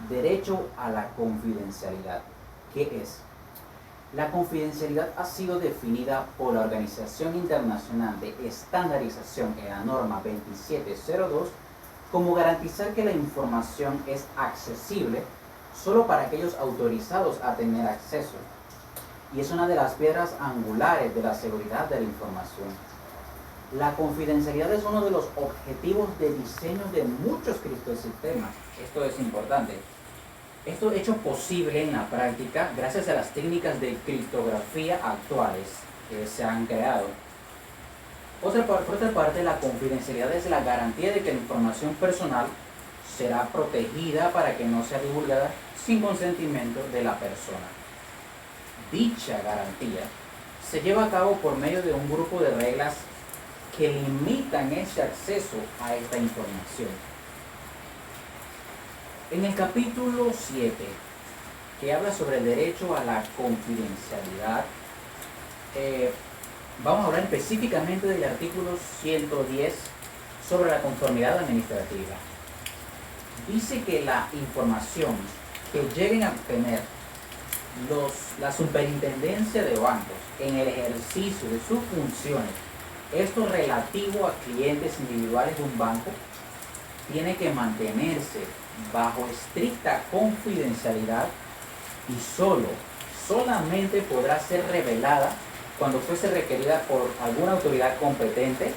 Derecho a la confidencialidad. ¿Qué es? La confidencialidad ha sido definida por la Organización Internacional de Estandarización en la norma 2702 como garantizar que la información es accesible solo para aquellos autorizados a tener acceso, y es una de las piedras angulares de la seguridad de la información. La confidencialidad es uno de los objetivos de diseño de muchos criptosistemas. Esto es importante. Esto es hecho posible en la práctica gracias a las técnicas de criptografía actuales que se han creado. Por otra parte, la confidencialidad es la garantía de que la información personal será protegida para que no sea divulgada sin consentimiento de la persona. Dicha garantía se lleva a cabo por medio de un grupo de reglas que limitan ese acceso a esta información. En el capítulo 7, que habla sobre el derecho a la confidencialidad, vamos a hablar específicamente del artículo 110 sobre la conformidad administrativa. Dice que la información que lleguen a obtener la superintendencia de bancos en el ejercicio de sus funciones, esto relativo a clientes individuales de un banco, tiene que mantenerse bajo estricta confidencialidad y solamente podrá ser revelada cuando fuese requerida por alguna autoridad competente,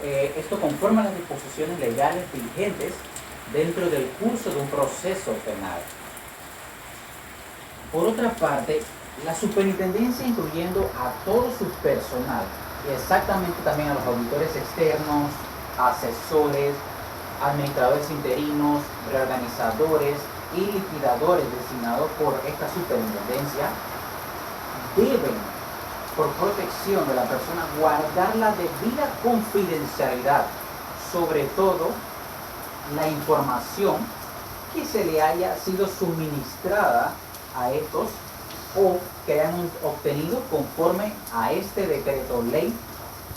esto conforme a las disposiciones legales vigentes dentro del curso de un proceso penal. Por otra parte, la superintendencia, incluyendo a todo su personal, y exactamente también a los auditores externos, asesores, administradores interinos, reorganizadores y liquidadores designados por esta superintendencia, deben, por protección de la persona, guardar la debida confidencialidad, sobre todo la información que se le haya sido suministrada a estos o que hayan obtenido conforme a este decreto ley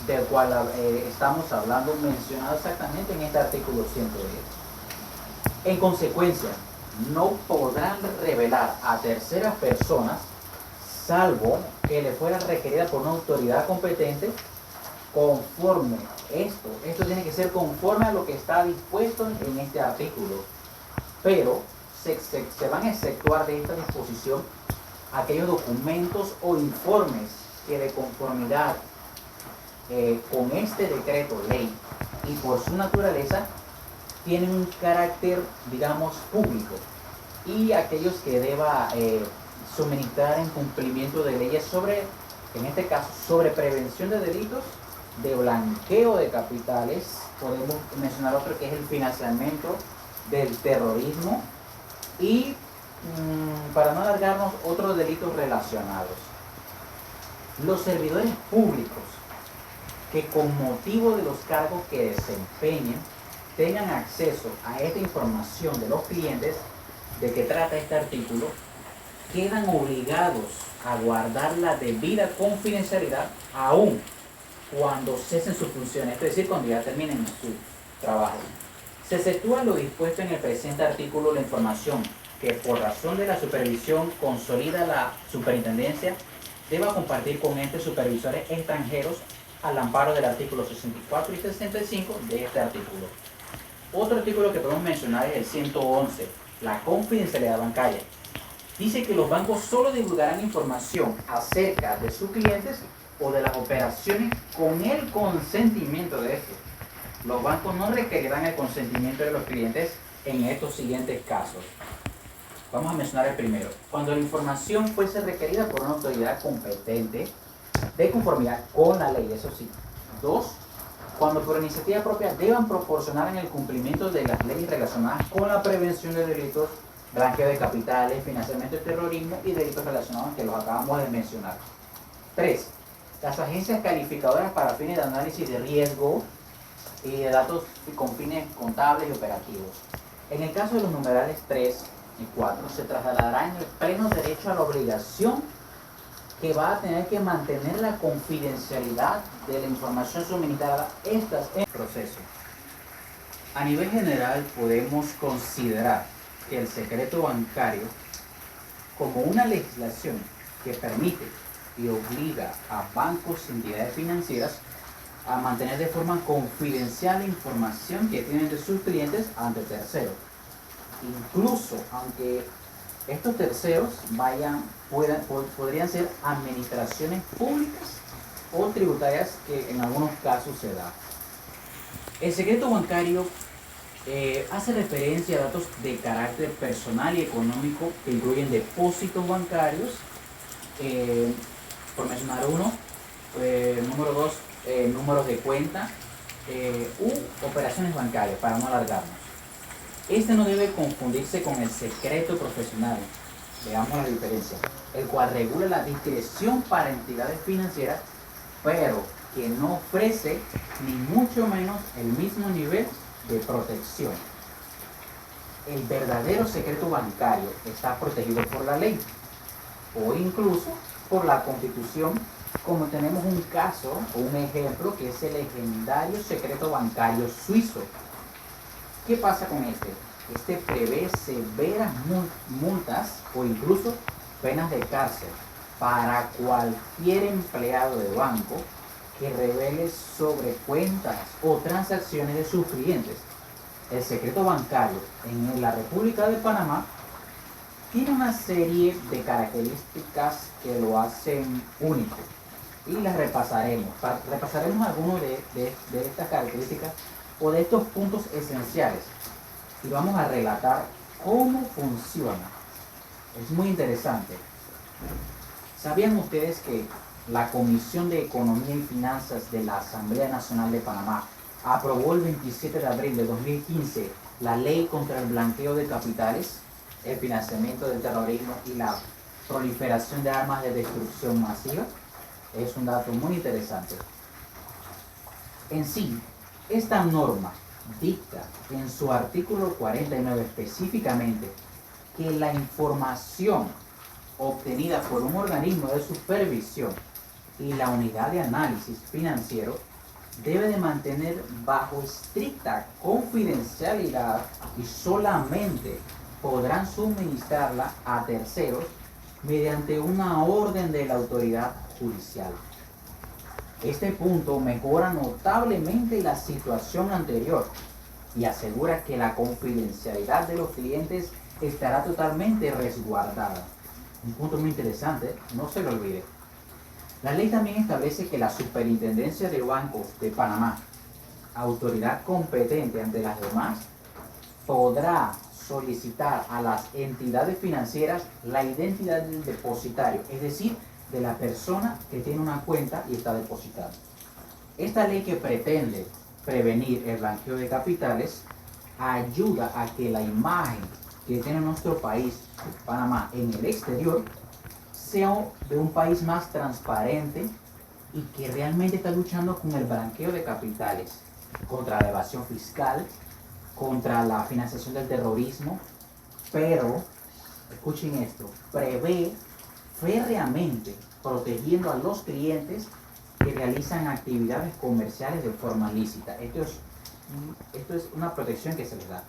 del cual estamos hablando, mencionado exactamente en este artículo 110. En consecuencia, no podrán revelar a terceras personas, salvo que le fuera requerida por una autoridad competente, conforme esto tiene que ser conforme a lo que está dispuesto en este artículo, pero se van a exceptuar de esta disposición aquellos documentos o informes que de conformidad con este decreto ley y por su naturaleza tienen un carácter, digamos, público, y aquellos que deba suministrar en cumplimiento de leyes sobre, en este caso, sobre prevención de delitos, de blanqueo de capitales. Podemos mencionar otro que es el financiamiento del terrorismo y, para no alargarnos, otros delitos relacionados. Los servidores públicos que con motivo de los cargos que desempeñen tengan acceso a esta información de los clientes de que trata este artículo, quedan obligados a guardar la debida confidencialidad aún cuando cesen sus funciones, es decir, cuando ya terminen su trabajo. Se exceptúa lo dispuesto en el presente artículo la información que por razón de la supervisión consolida la superintendencia deba compartir con entes supervisores extranjeros al amparo del artículo 64 y 65 de este artículo. Otro artículo que podemos mencionar es el 111, la confidencialidad bancaria. Dice que los bancos solo divulgarán información acerca de sus clientes o de las operaciones con el consentimiento de estos. Los bancos no requerirán el consentimiento de los clientes en estos siguientes casos. Vamos a mencionar el primero. Cuando la información fuese requerida por una autoridad competente de conformidad con la ley, eso sí. 2. Cuando por iniciativa propia deban proporcionar en el cumplimiento de las leyes relacionadas con la prevención de delitos, blanqueo de capitales, financiamiento de terrorismo y delitos relacionados que los acabamos de mencionar. 3. Las agencias calificadoras para fines de análisis de riesgo y de datos con fines contables y operativos. En el caso de los numerales 3 y 4, se trasladará en el pleno derecho a la obligación que va a tener que mantener la confidencialidad de la información suministrada estas en el proceso. A nivel general podemos considerar que el secreto bancario, como una legislación que permite y obliga a bancos y entidades financieras a mantener de forma confidencial la información que tienen de sus clientes ante terceros. Incluso aunque estos terceros podrían ser administraciones públicas o tributarias, que en algunos casos se da. El secreto bancario hace referencia a datos de carácter personal y económico que incluyen depósitos bancarios, por mencionar uno, número dos, números de cuenta u operaciones bancarias, para no alargarnos. Este no debe confundirse con el secreto profesional, veamos la diferencia, el cual regula la discreción para entidades financieras, pero que no ofrece ni mucho menos el mismo nivel de protección. El verdadero secreto bancario está protegido por la ley o incluso por la Constitución, como tenemos un caso o un ejemplo que es el legendario secreto bancario suizo. ¿Qué pasa con este? Este prevé severas multas o incluso penas de cárcel para cualquier empleado de banco que revele sobre cuentas o transacciones de sus clientes. El secreto bancario en la República de Panamá tiene una serie de características que lo hacen único y las repasaremos. Repasaremos algunos de estas características o de estos puntos esenciales y vamos a relatar cómo funciona. Es muy interesante. ¿Sabían ustedes que la Comisión de Economía y Finanzas de la Asamblea Nacional de Panamá aprobó el 27 de abril de 2015 la Ley contra el Blanqueo de Capitales, el financiamiento del terrorismo y la proliferación de armas de destrucción masiva? Es un dato muy interesante. En sí, esta norma dicta en su artículo 49 específicamente que la información obtenida por un organismo de supervisión y la unidad de análisis financiero debe de mantener bajo estricta confidencialidad y solamente podrán suministrarla a terceros mediante una orden de la autoridad judicial. Este punto mejora notablemente la situación anterior y asegura que la confidencialidad de los clientes estará totalmente resguardada. Un punto muy interesante, no se lo olvide. La ley también establece que la Superintendencia de Bancos de Panamá, autoridad competente ante las demás, podrá solicitar a las entidades financieras la identidad del depositario, es decir, de la persona que tiene una cuenta y está depositada. Esta ley, que pretende prevenir el blanqueo de capitales, ayuda a que la imagen que tiene nuestro país, Panamá, en el exterior, sea de un país más transparente y que realmente está luchando con el blanqueo de capitales, contra la evasión fiscal, contra la financiación del terrorismo, pero, escuchen esto, prevé férreamente protegiendo a los clientes que realizan actividades comerciales de forma lícita. Esto es una protección que se les da.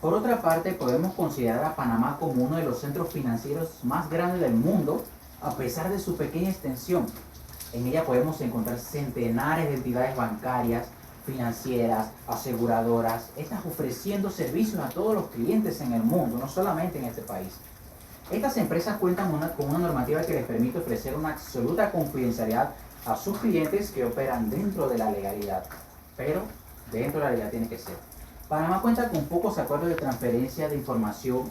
Por otra parte, podemos considerar a Panamá como uno de los centros financieros más grandes del mundo, a pesar de su pequeña extensión. En ella podemos encontrar centenares de entidades bancarias, financieras, aseguradoras, estas ofreciendo servicios a todos los clientes en el mundo, no solamente en este país. Estas empresas cuentan con una normativa que les permite ofrecer una absoluta confidencialidad a sus clientes que operan dentro de la legalidad, pero dentro de la legalidad tiene que ser. Panamá cuenta con pocos acuerdos de transferencia de información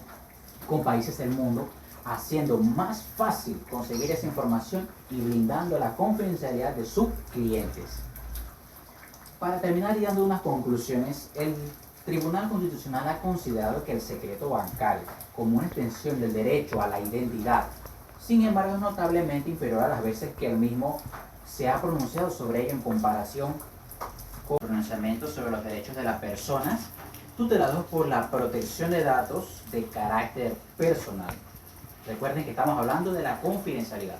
con países del mundo, haciendo más fácil conseguir esa información y brindando la confidencialidad de sus clientes. Para terminar y dando unas conclusiones, el Tribunal Constitucional ha considerado que el secreto bancario, como una extensión del derecho a la identidad, sin embargo es notablemente inferior a las veces que el mismo se ha pronunciado sobre ello en comparación con pronunciamientos sobre los derechos de las personas tutelados por la protección de datos de carácter personal. Recuerden que estamos hablando de la confidencialidad.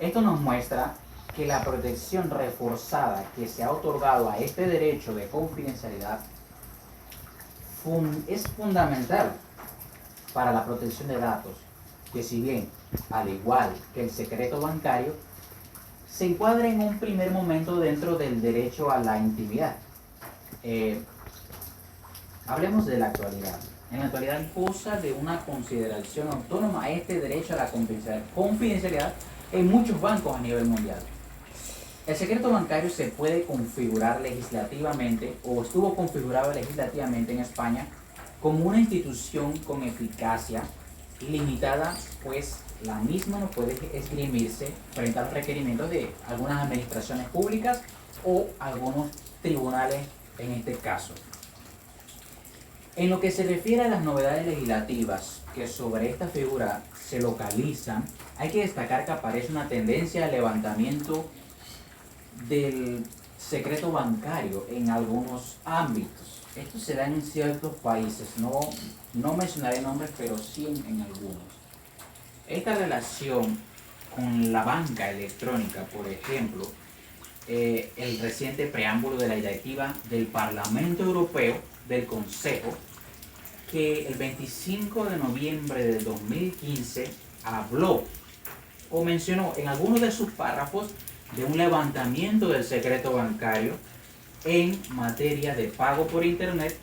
Esto nos muestra que la protección reforzada que se ha otorgado a este derecho de confidencialidad es fundamental para la protección de datos, que si bien, al igual que el secreto bancario, se encuadra en un primer momento dentro del derecho a la intimidad. Hablemos de la actualidad. En la actualidad goza de una consideración autónoma este derecho a la confidencialidad en muchos bancos a nivel mundial. El secreto bancario se puede configurar legislativamente o estuvo configurado legislativamente en España como una institución con eficacia limitada, pues la misma no puede esgrimirse frente a los requerimientos de algunas administraciones públicas o algunos tribunales en este caso. En lo que se refiere a las novedades legislativas que sobre esta figura se localizan, hay que destacar que aparece una tendencia al levantamiento del secreto bancario en algunos ámbitos. Esto se da en ciertos países, no mencionaré nombres, pero sí en algunos. Esta relación con la banca electrónica, por ejemplo, el reciente preámbulo de la directiva del Parlamento Europeo, del Consejo, que el 25 de noviembre del 2015 habló o mencionó en algunos de sus párrafos de un levantamiento del secreto bancario en materia de pago por internet.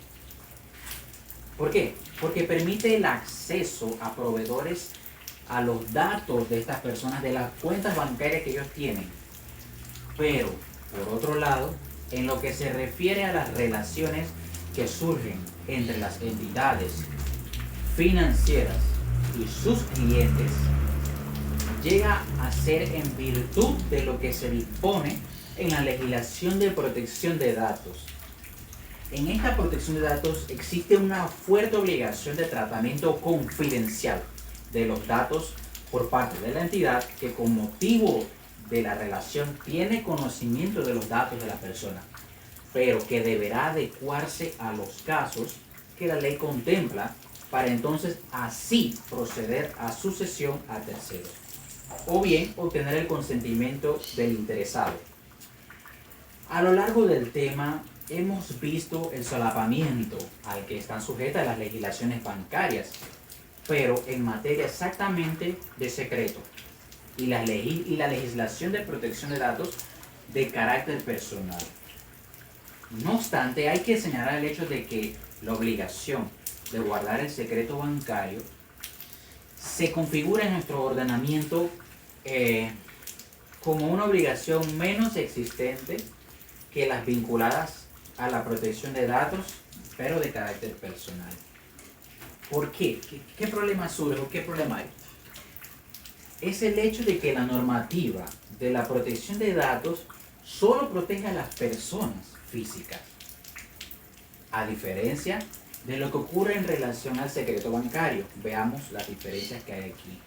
¿Por qué? Porque permite el acceso a proveedores a los datos de estas personas, de las cuentas bancarias que ellos tienen. Pero, por otro lado, en lo que se refiere a las relaciones que surgen entre las entidades financieras y sus clientes, llega a ser en virtud de lo que se dispone en la legislación de protección de datos. En esta protección de datos existe una fuerte obligación de tratamiento confidencial de los datos por parte de la entidad que con motivo de la relación tiene conocimiento de los datos de la persona, pero que deberá adecuarse a los casos que la ley contempla para entonces así proceder a su cesión a terceros, o bien obtener el consentimiento del interesado. A lo largo del tema hemos visto el solapamiento al que están sujetas las legislaciones bancarias, pero en materia exactamente de secreto y la legislación de protección de datos de carácter personal. No obstante, hay que señalar el hecho de que la obligación de guardar el secreto bancario se configura en nuestro ordenamiento como una obligación menos existente que las vinculadas a la protección de datos, pero de carácter personal. ¿Por qué? ¿Qué problema surge o qué problema hay? Es el hecho de que la normativa de la protección de datos solo protege a las personas físicas, a diferencia de lo que ocurre en relación al secreto bancario. Veamos las diferencias que hay aquí,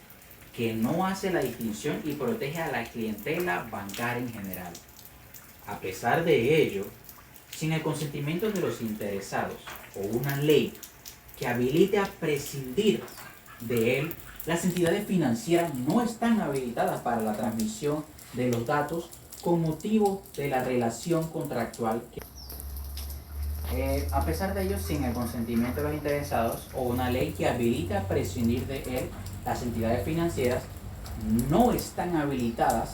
que no hace la distinción y protege a la clientela bancaria en general. A pesar de ello, sin el consentimiento de los interesados o una ley que habilite a prescindir de él, las entidades financieras no están habilitadas para la transmisión de los datos con motivo de la relación contractual. A pesar de ello, sin el consentimiento de los interesados o una ley que habilite a prescindir de él, las entidades financieras no están habilitadas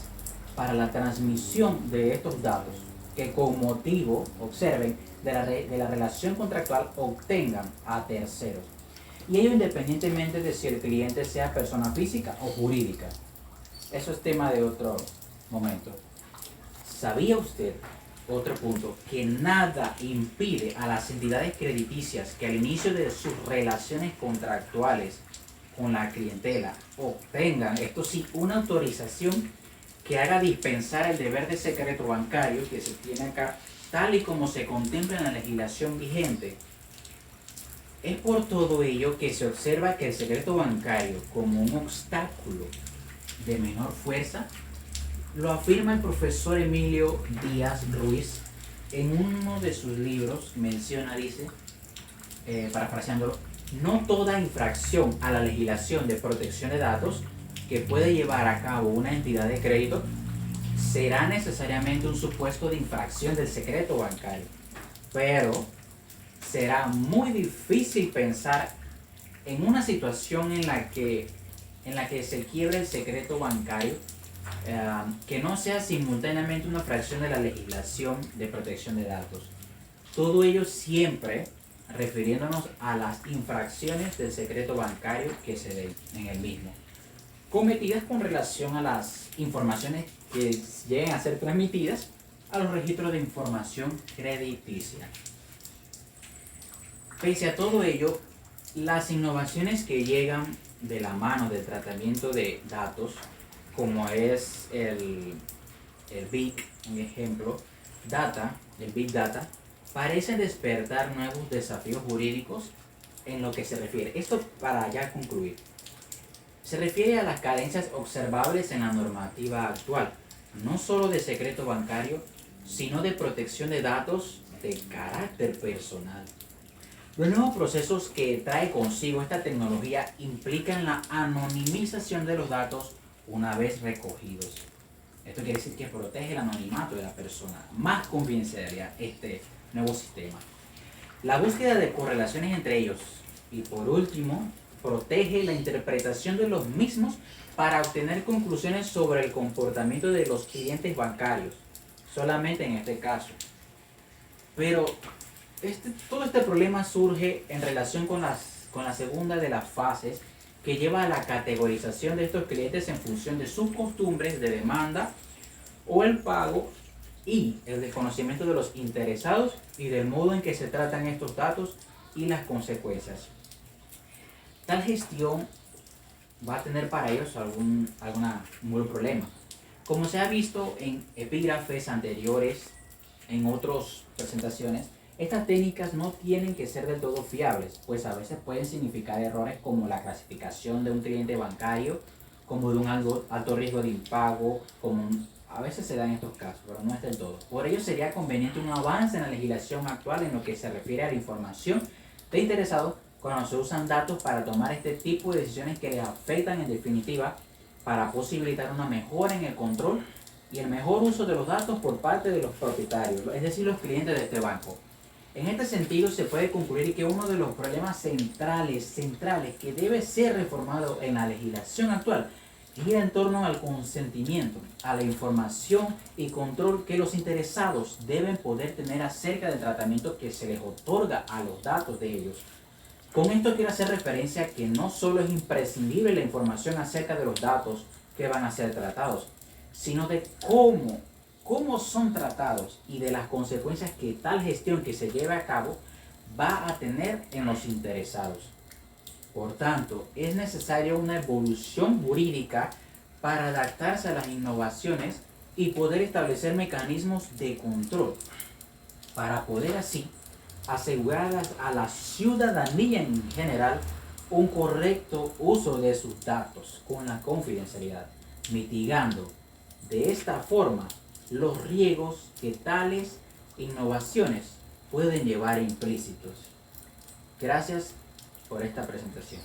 para la transmisión de estos datos que con motivo, observen, de la relación contractual obtengan a terceros. Y ello independientemente de si el cliente sea persona física o jurídica. Eso es tema de otro momento. ¿Sabía usted, otro punto, que nada impide a las entidades crediticias que al inicio de sus relaciones contractuales con la clientela obtengan, esto sí, una autorización que haga dispensar el deber de secreto bancario que se tiene acá, tal y como se contempla en la legislación vigente? Es por todo ello que se observa que el secreto bancario, como un obstáculo de menor fuerza, lo afirma el profesor Emilio Díaz Ruiz en uno de sus libros. Menciona, dice, parafraseándolo, no toda infracción a la legislación de protección de datos que puede llevar a cabo una entidad de crédito será necesariamente un supuesto de infracción del secreto bancario, pero será muy difícil pensar En una situación en la que se quiebra el secreto bancario, que no sea simultáneamente una fracción de la legislación de protección de datos. Todo ello siempre refiriéndonos a las infracciones del secreto bancario que se den en el mismo, cometidas con relación a las informaciones que lleguen a ser transmitidas a los registros de información crediticia. Pese a todo ello, las innovaciones que llegan de la mano del tratamiento de datos, como es el Big, un ejemplo, Data, el Big Data, parecen despertar nuevos desafíos jurídicos en lo que se refiere. Esto para ya concluir. Se refiere a las carencias observables en la normativa actual, no solo de secreto bancario, sino de protección de datos de carácter personal. Los nuevos procesos que trae consigo esta tecnología implican la anonimización de los datos una vez recogidos. Esto quiere decir que protege el anonimato de la persona, más confidencialidad este nuevo sistema. La búsqueda de correlaciones entre ellos y por último, protege la interpretación de los mismos para obtener conclusiones sobre el comportamiento de los clientes bancarios, solamente en este caso. Pero todo este problema surge en relación con la segunda de las fases, que lleva a la categorización de estos clientes en función de sus costumbres de demanda o el pago y el desconocimiento de los interesados y del modo en que se tratan estos datos y las consecuencias. Tal gestión va a tener para ellos algún problema. Como se ha visto en epígrafes anteriores, en otras presentaciones, estas técnicas no tienen que ser del todo fiables, pues a veces pueden significar errores como la clasificación de un cliente bancario como de un alto riesgo de impago, a veces se dan estos casos, pero no es del todo. Por ello sería conveniente un avance en la legislación actual en lo que se refiere a la información de interesados cuando se usan datos para tomar este tipo de decisiones que les afectan en definitiva, para posibilitar una mejora en el control y el mejor uso de los datos por parte de los propietarios, es decir, los clientes de este banco. En este sentido, se puede concluir que uno de los problemas centrales que debe ser reformado en la legislación actual gira en torno al consentimiento, a la información y control que los interesados deben poder tener acerca del tratamiento que se les otorga a los datos de ellos. Con esto quiero hacer referencia a que no solo es imprescindible la información acerca de los datos que van a ser tratados, sino de cómo son tratados y de las consecuencias que tal gestión que se lleve a cabo va a tener en los interesados. Por tanto, es necesaria una evolución jurídica para adaptarse a las innovaciones y poder establecer mecanismos de control, para poder así asegurar a la ciudadanía en general un correcto uso de sus datos con la confidencialidad, mitigando de esta forma los riesgos que tales innovaciones pueden llevar implícitos. Gracias por esta presentación.